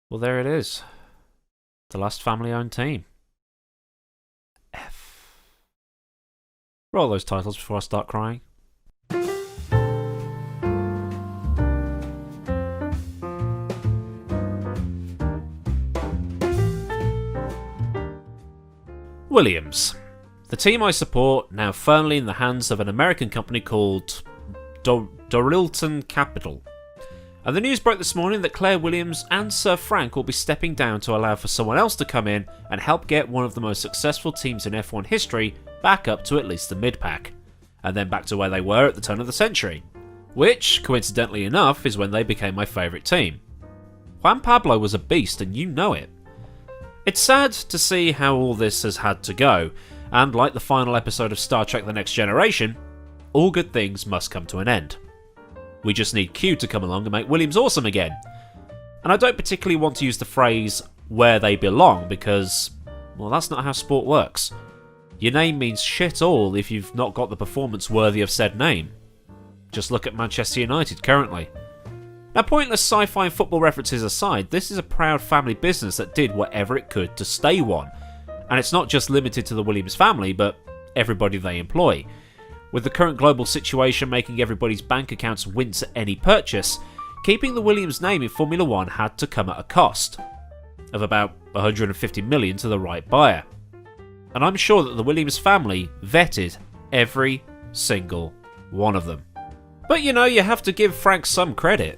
Well, there it is. The last family-owned team. F. Roll those titles before I start crying. Williams. The team I support, now firmly in the hands of an American company called Dorilton Capital. And the news broke this morning that Claire Williams and Sir Frank will be stepping down to allow for someone else to come in and help get one of the most successful teams in F1 history back up to at least the mid-pack, and then back to where they were at the turn of the century, which, coincidentally enough, is when they became my favourite team. Juan Pablo was a beast, and you know it. It's sad to see how all this has had to go, and like the final episode of Star Trek The Next Generation, all good things must come to an end. We just need Q to come along and make Williams awesome again. And I don't particularly want to use the phrase, where they belong, because, well, that's not how sport works. Your name means shit all if you've not got the performance worthy of said name. Just look at Manchester United currently. Now, pointless sci-fi and football references aside, this is a proud family business that did whatever it could to stay one. And it's not just limited to the Williams family, but everybody they employ. With the current global situation making everybody's bank accounts wince at any purchase, keeping the Williams name in Formula 1 had to come at a cost of about 150 million to the right buyer. And I'm sure that the Williams family vetted every single one of them. But you know, you have to give Frank some credit.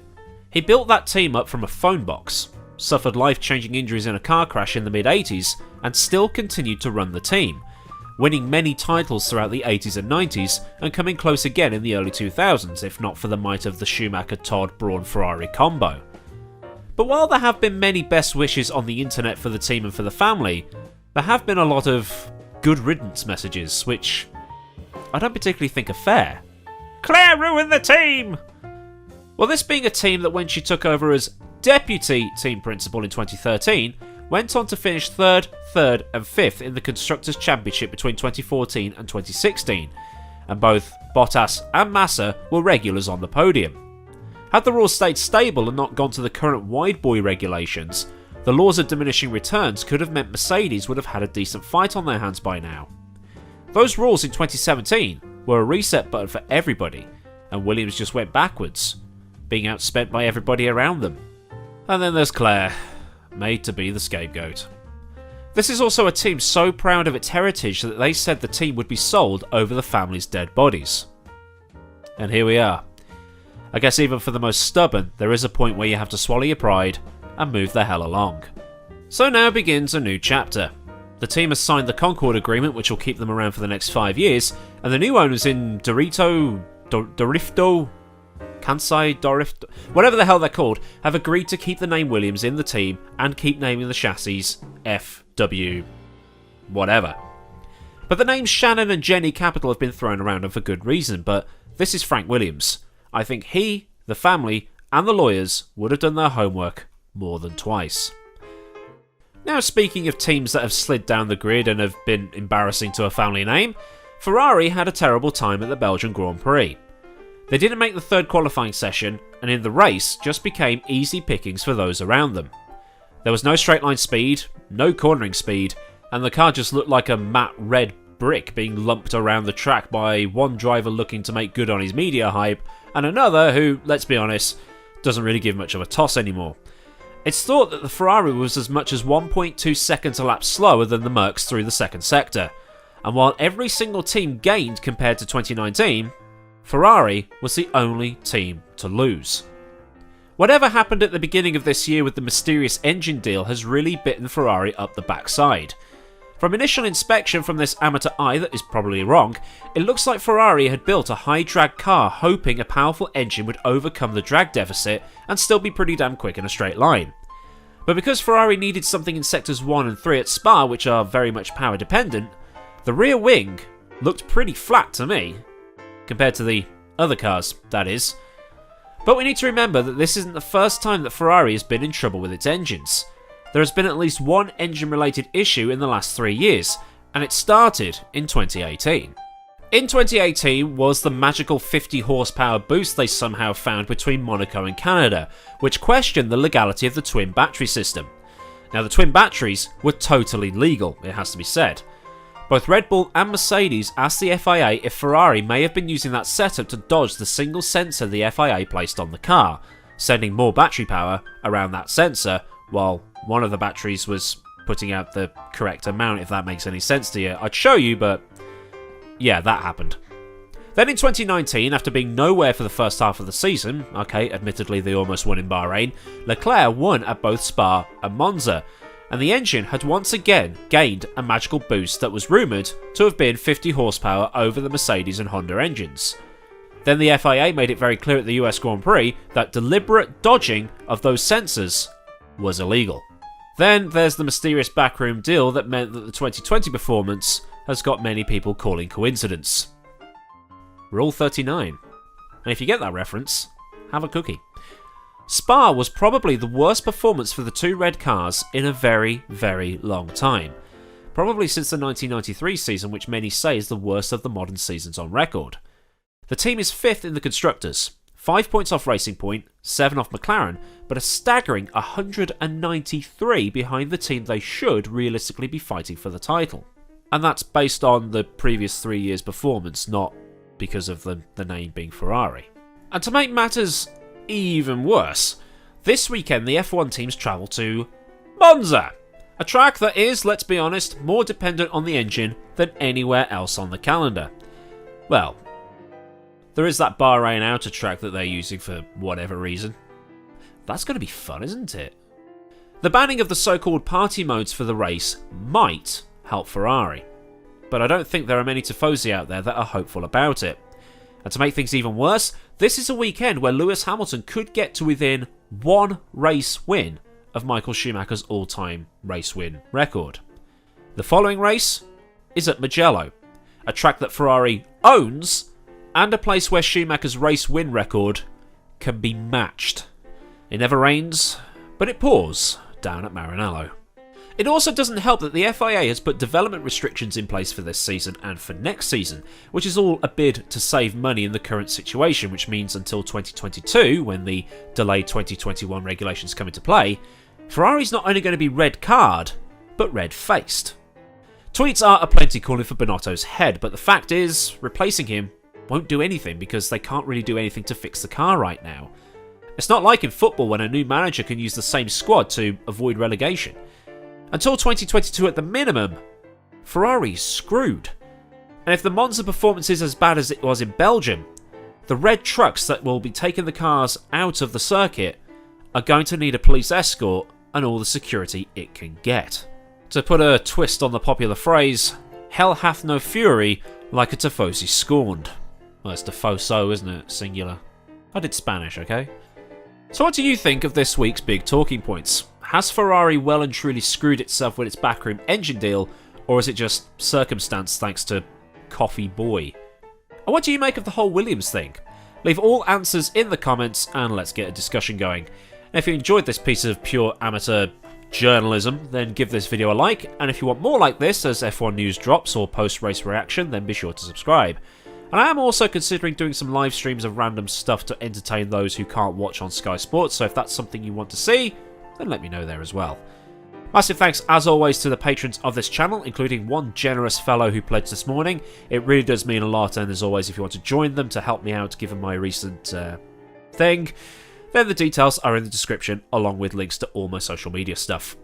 He built that team up from a phone box, suffered life-changing injuries in a car crash in the mid-80s, and still continued to run the team, winning many titles throughout the 80s and 90s, and coming close again in the early 2000s, if not for the might of the Schumacher-Todd-Braun-Ferrari combo. But while there have been many best wishes on the internet for the team and for the family, there have been a lot of good riddance messages, which I don't particularly think are fair. Claire ruined the team! Well, this being a team that when she took over as deputy team principal in 2013, went on to finish third, and fifth in the Constructors' Championship between 2014 and 2016, and both Bottas and Massa were regulars on the podium. Had the rules stayed stable and not gone to the current wide boy regulations, the laws of diminishing returns could have meant Mercedes would have had a decent fight on their hands by now. Those rules in 2017 were a reset button for everybody, and Williams just went backwards, being outspent by everybody around them. And then there's Claire, made to be the scapegoat. This is also a team so proud of its heritage that they said the team would be sold over the family's dead bodies. And here we are. I guess even for the most stubborn, there is a point where you have to swallow your pride and move the hell along. So now begins a new chapter. The team has signed the Concord Agreement, which will keep them around for the next 5 years, and the new owners in Kansai Dorifto, whatever the hell they're called, have agreed to keep the name Williams in the team and keep naming the chassis FW whatever. But the names Shannon and Jenny Capital have been thrown around, and for good reason, but this is Frank Williams. I think he, the family, and the lawyers would have done their homework more than twice. Now, speaking of teams that have slid down the grid and have been embarrassing to a family name, Ferrari had a terrible time at the Belgian Grand Prix. They didn't make the third qualifying session, and in the race just became easy pickings for those around them. There was no straight line speed, no cornering speed, and the car just looked like a matte red brick being lumped around the track by one driver looking to make good on his media hype, and another who, let's be honest, doesn't really give much of a toss anymore. It's thought that the Ferrari was as much as 1.2 seconds a lap slower than the Mercs through the second sector, and while every single team gained compared to 2019, Ferrari was the only team to lose. Whatever happened at the beginning of this year with the mysterious engine deal has really bitten Ferrari up the backside. From initial inspection from this amateur eye that is probably wrong, it looks like Ferrari had built a high drag car hoping a powerful engine would overcome the drag deficit and still be pretty damn quick in a straight line. But because Ferrari needed something in sectors 1 and 3 at Spa which are very much power dependent, the rear wing looked pretty flat to me. Compared to the other cars, that is. But we need to remember that this isn't the first time that Ferrari has been in trouble with its engines. There has been at least one engine-related issue in the last 3 years, and it started in 2018. In 2018 was the magical 50 horsepower boost they somehow found between Monaco and Canada, which questioned the legality of the twin battery system. Now, the twin batteries were totally legal, it has to be said. Both Red Bull and Mercedes asked the FIA if Ferrari may have been using that setup to dodge the single sensor the FIA placed on the car, sending more battery power around that sensor, while one of the batteries was putting out the correct amount, if that makes any sense to you. I'd show you, but yeah, that happened. Then in 2019, after being nowhere for the first half of the season, okay, admittedly they almost won in Bahrain, Leclerc won at both Spa and Monza, and the engine had once again gained a magical boost that was rumoured to have been 50 horsepower over the Mercedes and Honda engines. Then the FIA made it very clear at the US Grand Prix that deliberate dodging of those sensors was illegal. Then there's the mysterious backroom deal that meant that the 2020 performance has got many people calling coincidence. Rule 39. And if you get that reference, have a cookie. Spa was probably the worst performance for the two red cars in a very, very long time. Probably since the 1993 season, which many say is the worst of the modern seasons on record. The team is 5th in the Constructors, 5 points off Racing Point, 7 off McLaren, but a staggering 193 behind the team they should realistically be fighting for the title. And that's based on the previous 3 years' performance, not because of the name being Ferrari. And to make matters even worse, this weekend the F1 teams travel to Monza, a track that is, let's be honest, more dependent on the engine than anywhere else on the calendar. Well, there is that Bahrain outer track that they're using for whatever reason. That's going to be fun, isn't it? The banning of the so-called party modes for the race might help Ferrari, but I don't think there are many tifosi out there that are hopeful about it. And to make things even worse, this is a weekend where Lewis Hamilton could get to within one race win of Michael Schumacher's all-time race win record. The following race is at Mugello, a track that Ferrari owns and a place where Schumacher's race win record can be matched. It never rains, but it pours down at Maranello. It also doesn't help that the FIA has put development restrictions in place for this season and for next season, which is all a bid to save money in the current situation, which means until 2022, when the delayed 2021 regulations come into play, Ferrari's not only going to be red-card, but red-faced. Tweets are aplenty calling for Binotto's head, but the fact is, replacing him won't do anything because they can't really do anything to fix the car right now. It's not like in football when a new manager can use the same squad to avoid relegation. Until 2022 at the minimum, Ferrari's screwed. And if the Monza performance is as bad as it was in Belgium, the red trucks that will be taking the cars out of the circuit are going to need a police escort and all the security it can get. To put a twist on the popular phrase, hell hath no fury like a tifosi scorned. Well, it's tifoso, isn't it? Singular. I did Spanish, okay? So what do you think of this week's big talking points? Has Ferrari well and truly screwed itself with its backroom engine deal, or is it just circumstance thanks to Coffee Boy? And what do you make of the whole Williams thing? Leave all answers in the comments and let's get a discussion going. And if you enjoyed this piece of pure amateur journalism, then give this video a like, and if you want more like this as F1 news drops or post-race reaction, then be sure to subscribe. And I am also considering doing some live streams of random stuff to entertain those who can't watch on Sky Sports, so if that's something you want to see, then let me know there as well. Massive thanks as always to the patrons of this channel, including one generous fellow who pledged this morning. It really does mean a lot, and as always, if you want to join them to help me out given my recent thing, then the details are in the description along with links to all my social media stuff.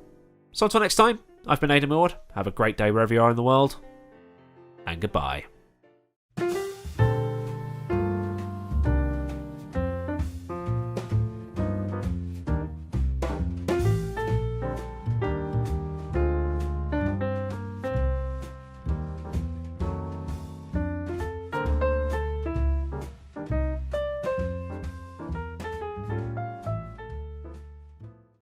So until next time, I've been Aidan Millward, have a great day wherever you are in the world, and goodbye.